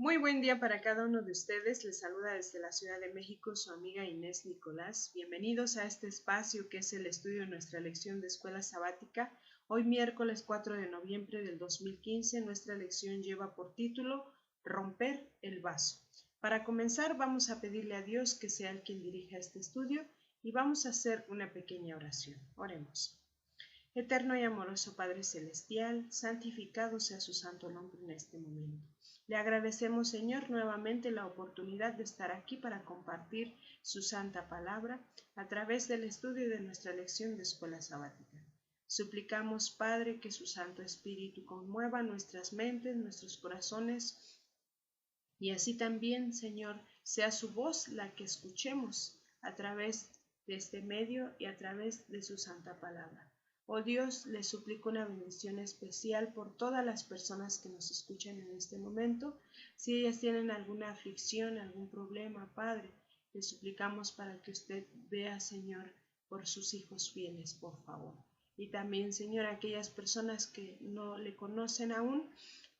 Muy buen día para cada uno de ustedes. Les saluda desde la Ciudad de México su amiga Inés Nicolás. Bienvenidos a este espacio que es el estudio de nuestra lección de escuela sabática. Hoy miércoles 4 de noviembre del 2015 nuestra lección lleva por título Romper el vaso. Para comenzar vamos a pedirle a Dios que sea el quien dirija este estudio y vamos a hacer una pequeña oración. Oremos. Eterno y amoroso Padre Celestial, santificado sea su santo nombre en este momento. Le agradecemos, Señor, nuevamente la oportunidad de estar aquí para compartir su santa palabra a través del estudio de nuestra lección de escuela sabática. Suplicamos, Padre, que su Santo Espíritu conmueva nuestras mentes, nuestros corazones, y así también, Señor, sea su voz la que escuchemos a través de este medio y a través de su santa palabra. Oh Dios, les suplico una bendición especial por todas las personas que nos escuchan en este momento. Si ellas tienen alguna aflicción, algún problema, Padre, les suplicamos para que usted vea, Señor, por sus hijos fieles, por favor. Y también, Señor, aquellas personas que no le conocen aún,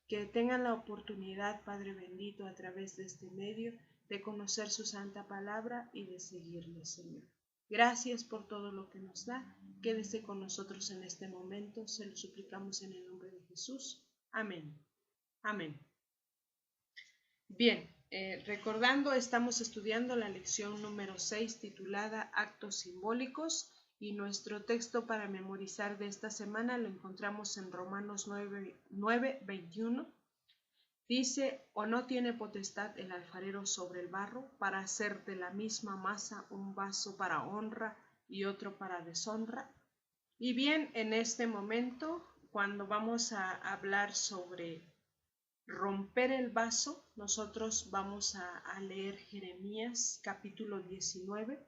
que tengan la oportunidad, Padre bendito, a través de este medio, de conocer su santa palabra y de seguirle, Señor. Gracias por todo lo que nos da. Quédese con nosotros en este momento. Se lo suplicamos en el nombre de Jesús. Amén. Amén. Bien, recordando, estamos estudiando la lección número 6 titulada Actos Simbólicos y nuestro texto para memorizar de esta semana lo encontramos en Romanos 9:21. Dice, ¿o no tiene potestad el alfarero sobre el barro para hacer de la misma masa un vaso para honra y otro para deshonra? Y bien, en este momento, cuando vamos a hablar sobre romper el vaso, nosotros vamos a leer Jeremías capítulo 19.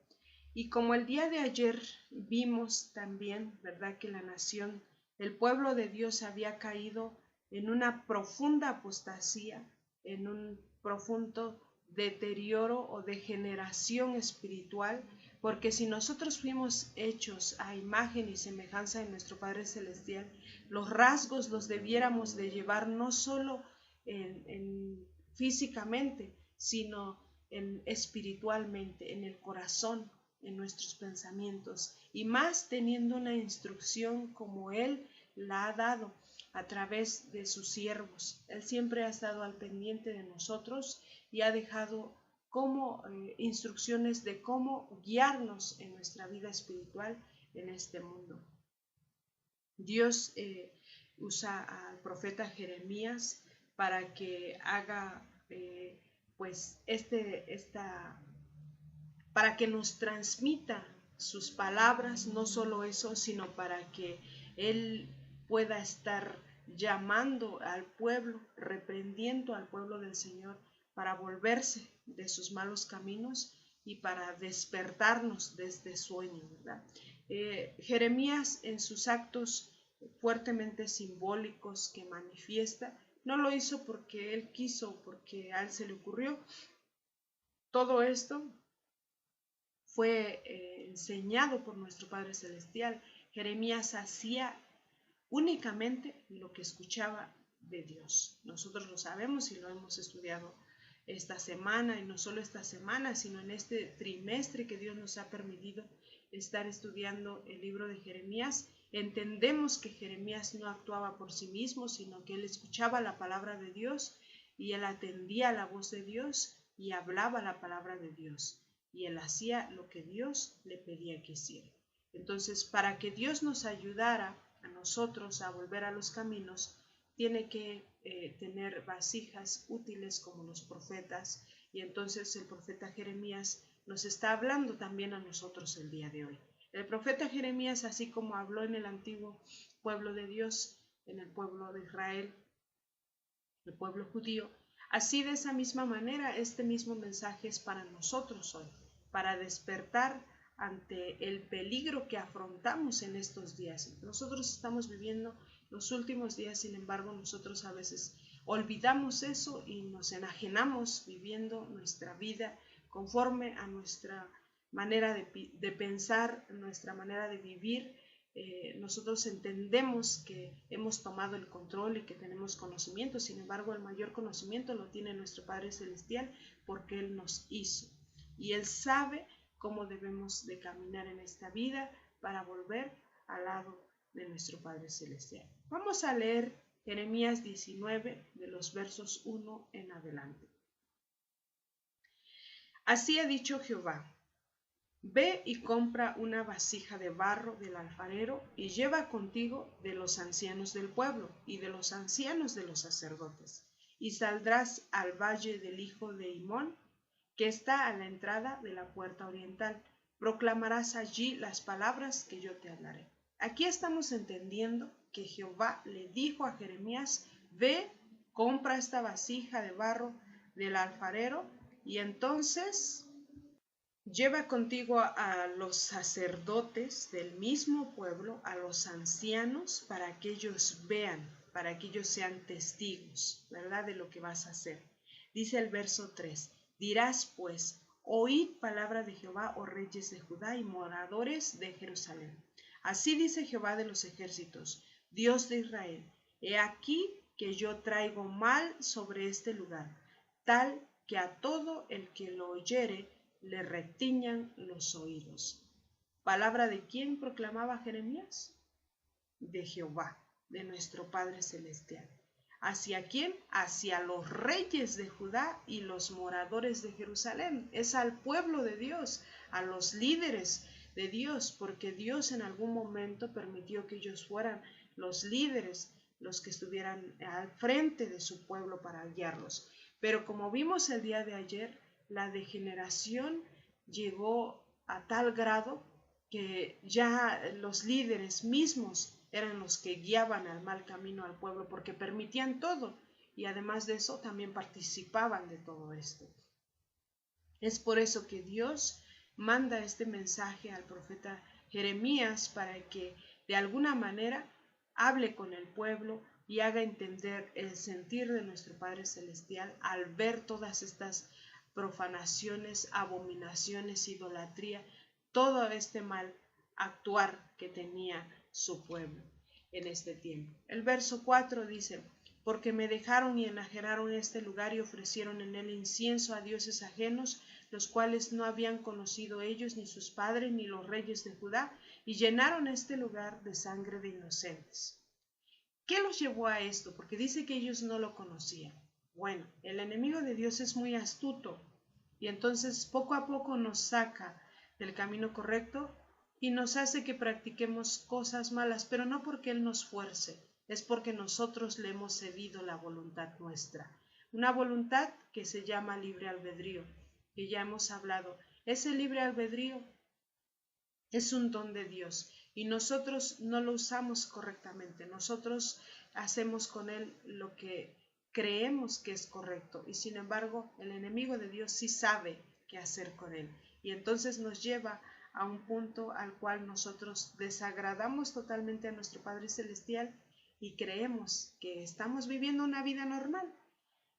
Y como el día de ayer vimos también, ¿verdad?, que la nación, el pueblo de Dios había caído en una profunda apostasía, en un profundo deterioro o degeneración espiritual, porque si nosotros fuimos hechos a imagen y semejanza de nuestro Padre Celestial, los rasgos los debiéramos de llevar no solo físicamente, sino espiritualmente, en el corazón, en nuestros pensamientos, y más teniendo una instrucción como Él la ha dado a través de sus siervos. Él siempre ha estado al pendiente de nosotros y ha dejado como instrucciones de cómo guiarnos en nuestra vida espiritual en este mundo. Dios usa al profeta Jeremías para que haga para que nos transmita sus palabras, no solo eso, sino para que Él pueda estar llamando al pueblo, reprendiendo al pueblo del Señor para volverse de sus malos caminos y para despertarnos de este sueño, ¿verdad? Jeremías, en sus actos fuertemente simbólicos que manifiesta, no lo hizo porque él quiso, porque a él se le ocurrió. Todo esto fue enseñado por nuestro Padre Celestial. Jeremías hacía únicamente lo que escuchaba de Dios. Nosotros lo sabemos y lo hemos estudiado esta semana, y no solo esta semana, sino en este trimestre que Dios nos ha permitido estar estudiando el libro de Jeremías. Entendemos que Jeremías no actuaba por sí mismo, sino que él escuchaba la palabra de Dios y él atendía a la voz de Dios y hablaba la palabra de Dios, y él hacía lo que Dios le pedía que hiciera. Entonces, para que Dios nos ayudara a nosotros a volver a los caminos, tiene que tener vasijas útiles como los profetas, y entonces el profeta Jeremías nos está hablando también a nosotros el día de hoy. El profeta Jeremías, así como habló en el antiguo pueblo de Dios, en el pueblo de Israel, el pueblo judío, así de esa misma manera este mismo mensaje es para nosotros hoy, para despertar ante el peligro que afrontamos en estos días. Nosotros estamos viviendo los últimos días, sin embargo, nosotros a veces olvidamos eso y nos enajenamos viviendo nuestra vida conforme a nuestra manera de pensar, nuestra manera de vivir, nosotros entendemos que hemos tomado el control y que tenemos conocimiento. Sin embargo, el mayor conocimiento lo tiene nuestro Padre Celestial, porque Él nos hizo y Él sabe cómo debemos de caminar en esta vida para volver al lado de nuestro Padre Celestial. Vamos a leer Jeremías 19 de los versos 1 en adelante. Así ha dicho Jehová: ve y compra una vasija de barro del alfarero y lleva contigo de los ancianos del pueblo y de los ancianos de los sacerdotes, y saldrás al valle del hijo de Himón, que está a la entrada de la puerta oriental. Proclamarás allí las palabras que yo te hablaré. Aquí estamos entendiendo que Jehová le dijo a Jeremías: ve, compra esta vasija de barro del alfarero y entonces lleva contigo a los sacerdotes del mismo pueblo, a los ancianos, para que ellos vean, para que ellos sean testigos, ¿verdad?, de lo que vas a hacer. Dice el verso 3, dirás pues: oíd palabra de Jehová, oh reyes de Judá y moradores de Jerusalén. Así dice Jehová de los ejércitos, Dios de Israel: he aquí que yo traigo mal sobre este lugar, tal que a todo el que lo oyere le retiñan los oídos. ¿Palabra de quién proclamaba Jeremías? De Jehová, de nuestro Padre Celestial. ¿Hacia quién? Hacia los reyes de Judá y los moradores de Jerusalén. Es al pueblo de Dios, a los líderes de Dios, porque Dios en algún momento permitió que ellos fueran los líderes, los que estuvieran al frente de su pueblo para guiarlos. Pero como vimos el día de ayer, la degeneración llegó a tal grado que ya los líderes mismos eran los que guiaban al mal camino al pueblo, porque permitían todo y además de eso también participaban de todo esto. Es por eso que Dios manda este mensaje al profeta Jeremías para que de alguna manera hable con el pueblo y haga entender el sentir de nuestro Padre Celestial al ver todas estas profanaciones, abominaciones, idolatría, todo este mal actuar que tenía su pueblo en este tiempo. El verso 4 dice: porque me dejaron y enajeraron este lugar y ofrecieron en él incienso a dioses ajenos, los cuales no habían conocido ellos, ni sus padres, ni los reyes de Judá, y llenaron este lugar de sangre de inocentes. ¿Qué los llevó a esto? Porque dice que ellos no lo conocían. Bueno, el enemigo de Dios es muy astuto y entonces poco a poco nos saca del camino correcto y nos hace que practiquemos cosas malas, pero no porque Él nos fuerce, es porque nosotros le hemos cedido la voluntad nuestra. Una voluntad que se llama libre albedrío, que ya hemos hablado. Ese libre albedrío es un don de Dios y nosotros no lo usamos correctamente. Nosotros hacemos con él lo que creemos que es correcto y sin embargo el enemigo de Dios sí sabe qué hacer con él y entonces nos lleva a un punto al cual nosotros desagradamos totalmente a nuestro Padre Celestial y creemos que estamos viviendo una vida normal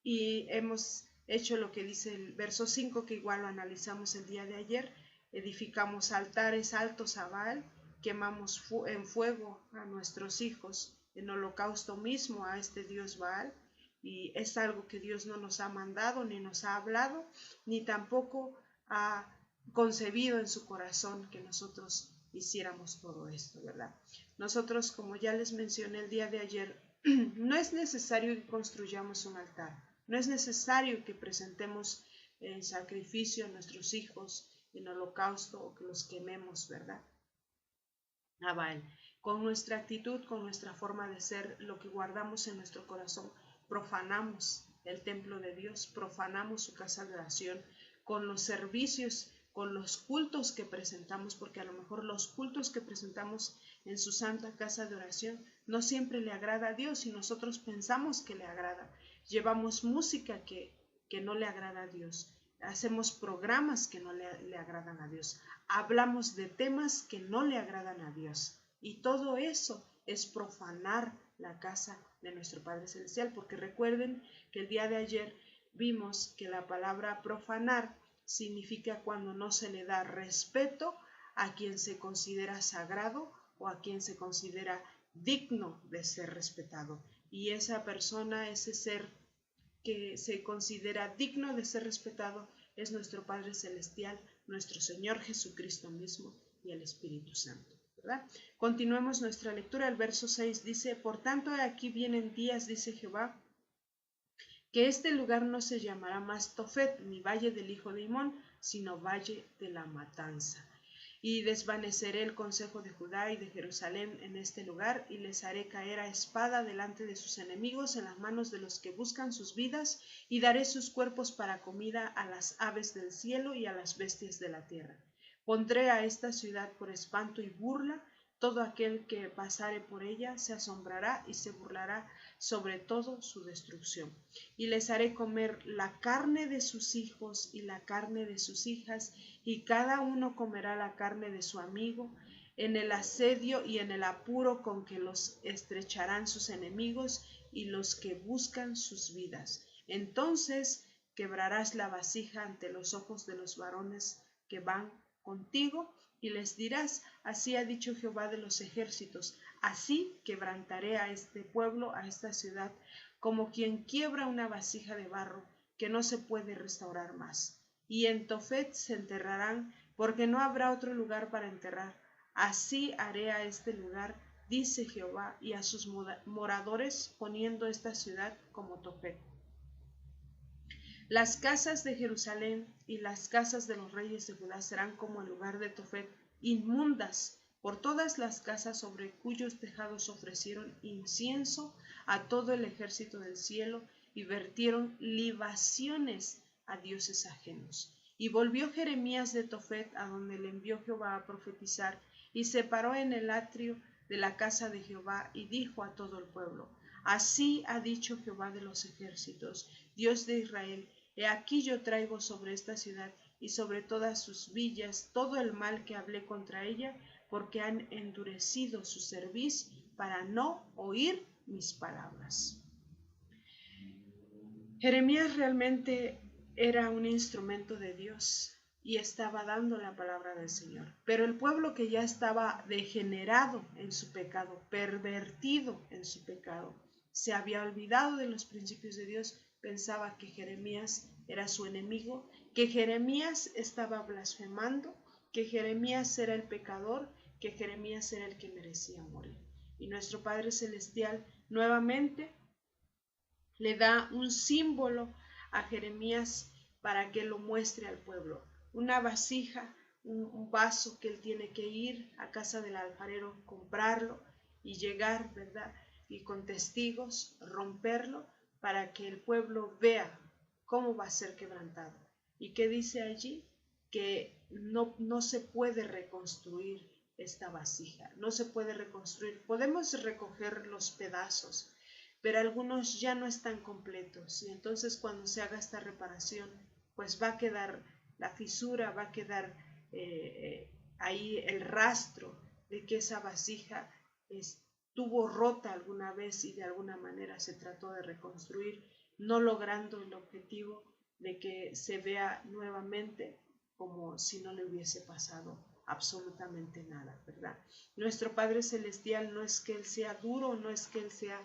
y hemos hecho lo que dice el verso 5, que igual lo analizamos el día de ayer. Edificamos altares altos a Baal, quemamos en fuego a nuestros hijos, en holocausto mismo a este dios Baal, y es algo que Dios no nos ha mandado, ni nos ha hablado, ni tampoco ha concebido en su corazón que nosotros hiciéramos todo esto, ¿verdad? Nosotros, como ya les mencioné el día de ayer, no es necesario que construyamos un altar, no es necesario que presentemos en sacrificio a nuestros hijos en holocausto o que los quememos, ¿verdad? A Baal. Con nuestra actitud, con nuestra forma de ser, lo que guardamos en nuestro corazón, profanamos el templo de Dios, profanamos su casa de oración, con los servicios, con los cultos que presentamos, porque a lo mejor los cultos que presentamos en su santa casa de oración no siempre le agrada a Dios y nosotros pensamos que le agrada. Llevamos música que no le agrada a Dios. Hacemos programas que no le agradan a Dios. Hablamos de temas que no le agradan a Dios. Y todo eso es profanar la casa de nuestro Padre Celestial, porque recuerden que el día de ayer vimos que la palabra profanar significa cuando no se le da respeto a quien se considera sagrado o a quien se considera digno de ser respetado. Y esa persona, ese ser que se considera digno de ser respetado, es nuestro Padre Celestial, nuestro Señor Jesucristo mismo y el Espíritu Santo, ¿verdad? Continuemos nuestra lectura. El verso 6 dice: por tanto, aquí vienen días, dice Jehová, que este lugar no se llamará más Tofet, ni valle del hijo de Himón, sino valle de la matanza. Y desvaneceré el consejo de Judá y de Jerusalén en este lugar, y les haré caer a espada delante de sus enemigos, en las manos de los que buscan sus vidas, y daré sus cuerpos para comida a las aves del cielo y a las bestias de la tierra. Pondré a esta ciudad por espanto y burla, todo aquel que pasare por ella se asombrará y se burlará sobre todo su destrucción. Y les haré comer la carne de sus hijos y la carne de sus hijas, y cada uno comerá la carne de su amigo, en el asedio y en el apuro con que los estrecharán sus enemigos y los que buscan sus vidas. Entonces quebrarás la vasija ante los ojos de los varones que van contigo, y les dirás: así ha dicho Jehová de los ejércitos, así quebrantaré a este pueblo, a esta ciudad, como quien quiebra una vasija de barro que no se puede restaurar más. Y en Tofet se enterrarán, porque no habrá otro lugar para enterrar. Así haré a este lugar, dice Jehová, y a sus moradores, poniendo esta ciudad como Tofet. Las casas de Jerusalén y las casas de los reyes de Judá serán como el lugar de Tofet, inmundas por todas las casas sobre cuyos tejados ofrecieron incienso a todo el ejército del cielo y vertieron libaciones a dioses ajenos. Y volvió Jeremías de Tofet, a donde le envió Jehová a profetizar, y se paró en el atrio de la casa de Jehová y dijo a todo el pueblo: así ha dicho Jehová de los ejércitos, Dios de Israel: he aquí yo traigo sobre esta ciudad y sobre todas sus villas todo el mal que hablé contra ella, porque han endurecido su cerviz para no oír mis palabras. Jeremías realmente era un instrumento de Dios y estaba dando la palabra del Señor. Pero el pueblo, que ya estaba degenerado en su pecado, pervertido en su pecado, se había olvidado de los principios de Dios, pensaba que Jeremías era su enemigo, que Jeremías estaba blasfemando, que Jeremías era el pecador, que Jeremías era el que merecía morir. Y nuestro Padre Celestial nuevamente le da un símbolo a Jeremías para que lo muestre al pueblo. Una vasija, un vaso que él tiene que ir a casa del alfarero, comprarlo y llegar, ¿verdad? Y con testigos romperlo para que el pueblo vea cómo va a ser quebrantado. ¿Y qué dice allí? Que no se puede reconstruir esta vasija, no se puede reconstruir. Podemos recoger los pedazos, pero algunos ya no están completos, y entonces cuando se haga esta reparación, pues va a quedar la fisura, va a quedar ahí el rastro de que esa vasija estuvo rota alguna vez y de alguna manera se trató de reconstruir, no logrando el objetivo de que se vea nuevamente como si no le hubiese pasado absolutamente nada, ¿verdad? Nuestro Padre Celestial no es que Él sea duro, no es que Él sea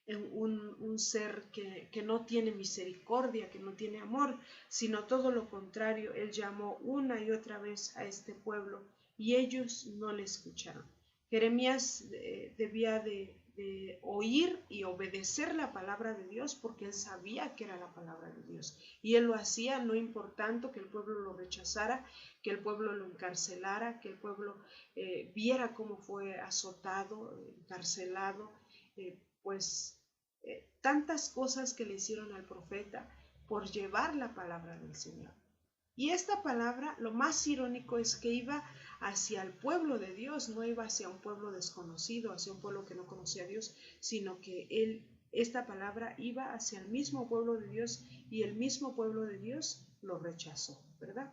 un ser que no tiene misericordia, que no tiene amor, sino todo lo contrario. Él llamó una y otra vez a este pueblo y ellos no le escucharon. Jeremías debía de oír y obedecer la palabra de Dios, porque él sabía que era la palabra de Dios, y él lo hacía no importando que el pueblo lo rechazara, que el pueblo lo encarcelara, que el pueblo viera cómo fue azotado, encarcelado, tantas cosas que le hicieron al profeta por llevar la palabra del Señor. Y esta palabra, lo más irónico es que iba hacia el pueblo de Dios, no iba hacia un pueblo desconocido, hacia un pueblo que no conocía a Dios, sino que esta palabra iba hacia el mismo pueblo de Dios, y el mismo pueblo de Dios lo rechazó, ¿verdad?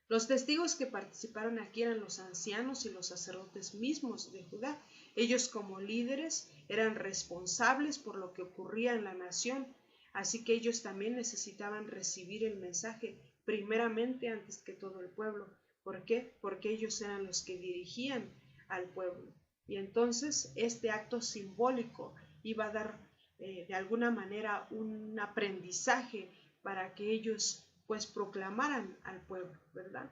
Los testigos que participaron aquí eran los ancianos y los sacerdotes mismos de Judá. Ellos, como líderes, eran responsables por lo que ocurría en la nación, así que ellos también necesitaban recibir el mensaje primeramente antes que todo el pueblo. ¿Por qué? Porque ellos eran los que dirigían al pueblo. Y entonces este acto simbólico iba a dar de alguna manera un aprendizaje para que ellos pues proclamaran al pueblo, ¿verdad?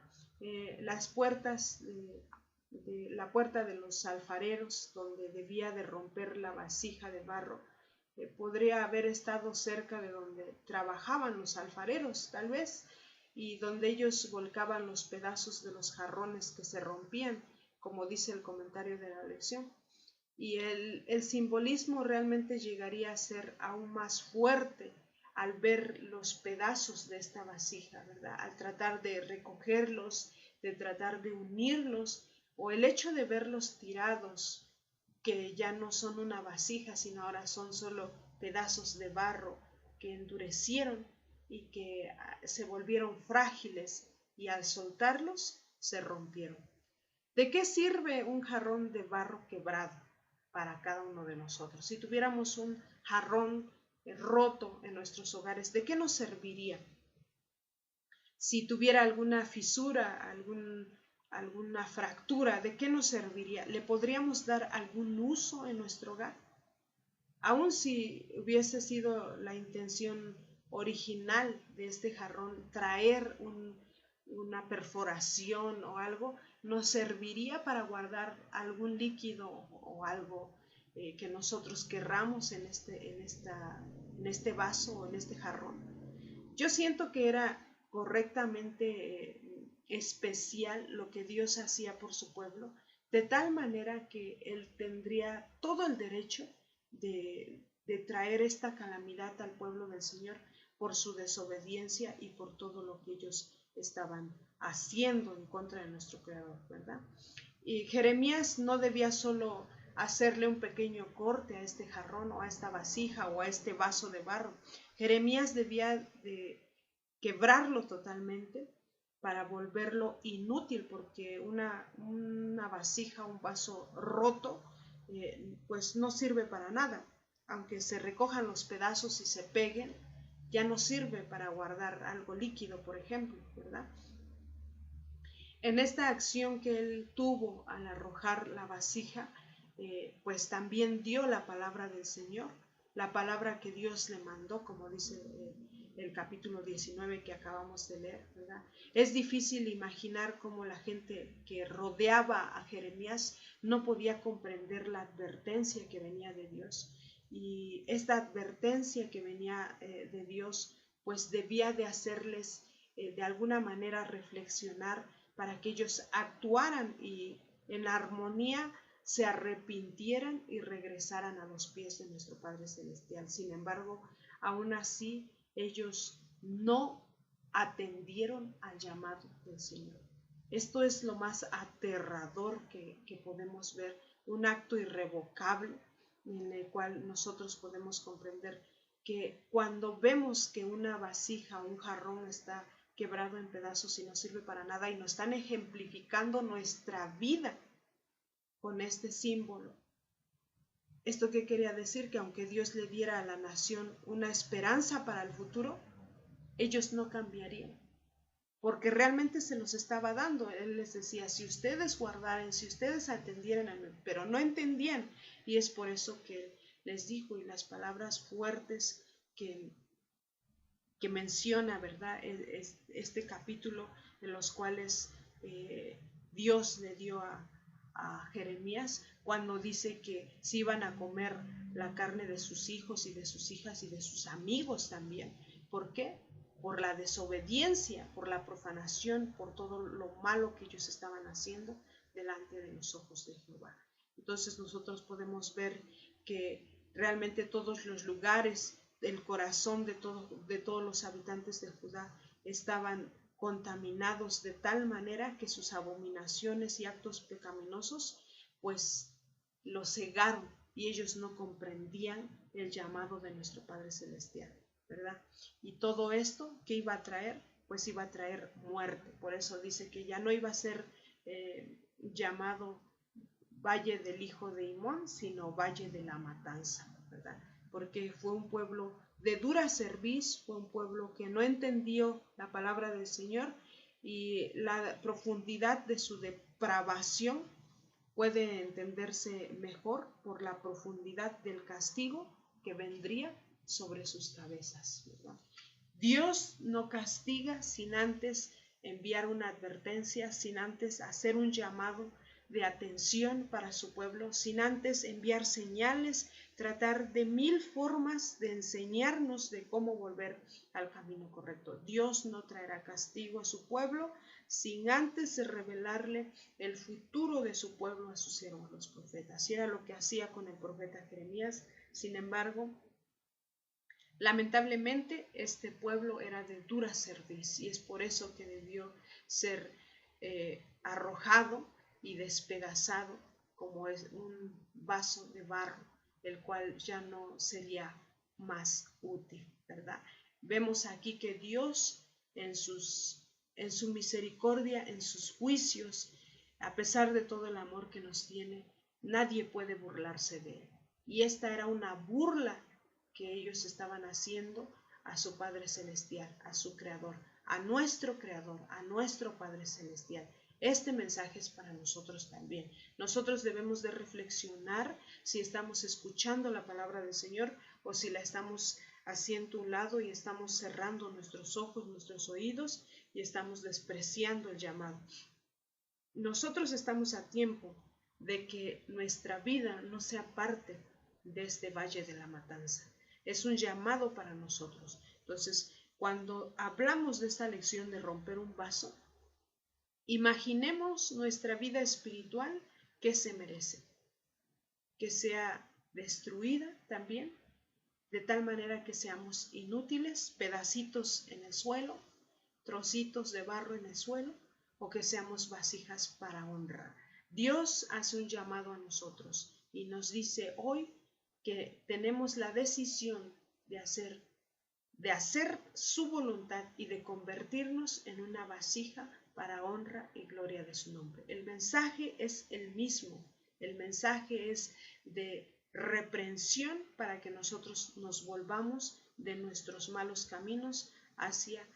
Las puertas, la puerta de los alfareros, donde debía de romper la vasija de barro, podría haber estado cerca de donde trabajaban los alfareros, tal vez, y donde ellos volcaban los pedazos de los jarrones que se rompían, como dice el comentario de la lección. Y el simbolismo realmente llegaría a ser aún más fuerte al ver los pedazos de esta vasija, ¿verdad? Al tratar de recogerlos, de tratar de unirlos, o el hecho de verlos tirados, que ya no son una vasija, sino ahora son solo pedazos de barro que endurecieron y que se volvieron frágiles y al soltarlos se rompieron. ¿De qué sirve un jarrón de barro quebrado para cada uno de nosotros? Si tuviéramos un jarrón roto en nuestros hogares, ¿de qué nos serviría? Si tuviera alguna fisura, alguna fractura, ¿de qué nos serviría? ¿Le podríamos dar algún uso en nuestro hogar? Aun si hubiese sido la intención original de este jarrón traer una perforación o algo, nos serviría para guardar algún líquido o algo que nosotros querramos en este vaso o en este jarrón. Yo siento que era correctamente especial lo que Dios hacía por su pueblo, de tal manera que Él tendría todo el derecho de traer esta calamidad al pueblo del Señor por su desobediencia y por todo lo que ellos estaban haciendo en contra de nuestro Creador, ¿verdad? Y Jeremías no debía solo hacerle un pequeño corte a este jarrón o a esta vasija o a este vaso de barro. Jeremías debía de quebrarlo totalmente para volverlo inútil, porque una vasija, un vaso roto, pues no sirve para nada. Aunque se recojan los pedazos y se peguen, ya no sirve para guardar algo líquido, por ejemplo, ¿verdad? En esta acción que él tuvo al arrojar la vasija, pues también dio la palabra del Señor, la palabra que Dios le mandó, como dice el capítulo 19 que acabamos de leer, ¿verdad? Es difícil imaginar cómo la gente que rodeaba a Jeremías no podía comprender la advertencia que venía de Dios. Y esta advertencia que venía de Dios, pues debía de hacerles de alguna manera reflexionar para que ellos actuaran y en armonía se arrepintieran y regresaran a los pies de nuestro Padre Celestial. Sin embargo, aún así, ellos no atendieron al llamado del Señor. Esto es lo más aterrador que podemos ver, un acto irrevocable en el cual nosotros podemos comprender que cuando vemos que una vasija o un jarrón está quebrado en pedazos y no sirve para nada y nos están ejemplificando nuestra vida con este símbolo. ¿Esto qué quería decir? Que aunque Dios le diera a la nación una esperanza para el futuro, ellos no cambiarían, porque realmente se los estaba dando. Él les decía, si ustedes guardaran, si ustedes atendieran a mí, pero no entendían, y es por eso que les dijo, y las palabras fuertes que menciona, ¿verdad? Este capítulo, en los cuales Dios le dio a Jeremías, cuando dice que se iban a comer la carne de sus hijos y de sus hijas y de sus amigos también. ¿Por qué? Por la desobediencia, por la profanación, por todo lo malo que ellos estaban haciendo delante de los ojos de Jehová. Entonces nosotros podemos ver que realmente todos los lugares, el corazón de todos los habitantes de Judá estaban contaminados de tal manera que sus abominaciones y actos pecaminosos pues los cegaron y ellos no comprendían el llamado de nuestro Padre Celestial, ¿verdad? Y todo esto, ¿qué iba a traer? Pues iba a traer muerte. Por eso dice que ya no iba a ser llamado Valle del Hijo de Himón, sino Valle de la Matanza, ¿verdad? Porque fue un pueblo de dura cerviz, fue un pueblo que no entendió la palabra del Señor y la profundidad de su depravación puede entenderse mejor por la profundidad del castigo que vendría sobre sus cabezas, ¿verdad? Dios no castiga sin antes enviar una advertencia, sin antes hacer un llamado de atención para su pueblo, sin antes enviar señales, tratar de 1000 formas de enseñarnos de cómo volver al camino correcto. Dios no traerá castigo a su pueblo sin antes de revelarle el futuro de su pueblo a sus siervos los profetas. Y era lo que hacía con el profeta Jeremías. Sin embargo, lamentablemente este pueblo era de dura cerviz y es por eso que debió ser arrojado y despedazado como es un vaso de barro, el cual ya no sería más útil, ¿verdad? Vemos aquí que Dios en su misericordia, en sus juicios, a pesar de todo el amor que nos tiene, nadie puede burlarse de él. Y esta era una burla que ellos estaban haciendo a su Padre Celestial, a su Creador, a nuestro Padre Celestial. Este mensaje es para nosotros también. Nosotros debemos de reflexionar si estamos escuchando la palabra del Señor o si la estamos haciendo a un lado y estamos cerrando nuestros ojos, nuestros oídos y estamos despreciando el llamado. Nosotros estamos a tiempo de que nuestra vida no sea parte de este valle de la matanza. Es un llamado para nosotros. Entonces, cuando hablamos de esta lección de romper un vaso, imaginemos nuestra vida espiritual que se merece, que sea destruida también, de tal manera que seamos inútiles, pedacitos en el suelo, trocitos de barro en el suelo, o que seamos vasijas para honra. Dios hace un llamado a nosotros y nos dice hoy que tenemos la decisión de hacer su voluntad y de convertirnos en una vasija para honra y gloria de su nombre. El mensaje es el mismo, el mensaje es de reprensión para que nosotros nos volvamos de nuestros malos caminos hacia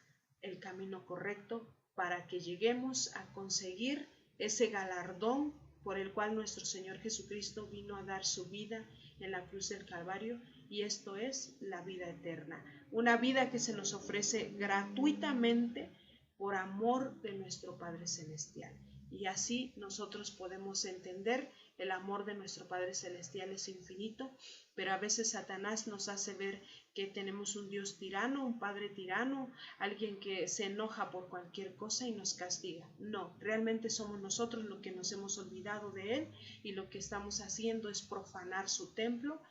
el camino correcto, para que lleguemos a conseguir ese galardón por el cual nuestro Señor Jesucristo vino a dar su vida en la cruz del Calvario, y esto es la vida eterna, una vida que se nos ofrece gratuitamente por amor de nuestro Padre Celestial. Y así nosotros podemos entender el amor de nuestro Padre Celestial es infinito, pero a veces Satanás nos hace ver que tenemos un Dios tirano, un Padre tirano, alguien que se enoja por cualquier cosa y nos castiga. No, realmente somos nosotros los que nos hemos olvidado de Él y lo que estamos haciendo es profanar su templo,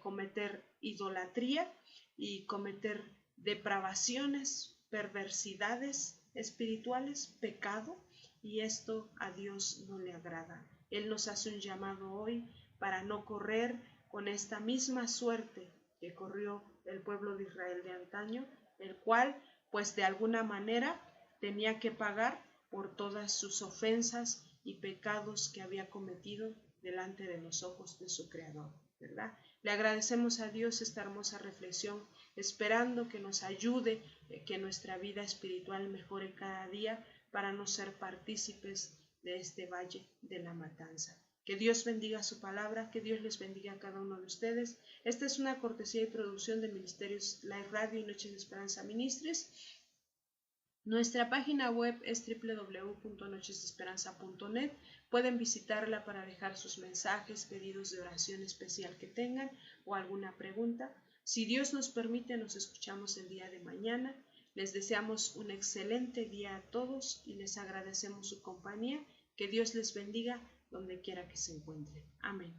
cometer idolatría y cometer depravaciones, perversidades espirituales, pecado, y esto a Dios no le agrada. Él nos hace un llamado hoy para no correr con esta misma suerte que corrió el pueblo de Israel de antaño, el cual, pues de alguna manera, tenía que pagar por todas sus ofensas y pecados que había cometido delante de los ojos de su Creador, ¿verdad? Le agradecemos a Dios esta hermosa reflexión, esperando que nos ayude, que nuestra vida espiritual mejore cada día para no ser partícipes de este valle de la matanza. Que Dios bendiga su palabra, que Dios les bendiga a cada uno de ustedes. Esta es una cortesía y producción de Ministerios Live Radio y Noches de Esperanza Ministries. Nuestra página web es www.nochesdeesperanza.net. Pueden visitarla para dejar sus mensajes, pedidos de oración especial que tengan o alguna pregunta. Si Dios nos permite, nos escuchamos el día de mañana. Les deseamos un excelente día a todos y les agradecemos su compañía. Que Dios les bendiga donde quiera que se encuentren. Amén.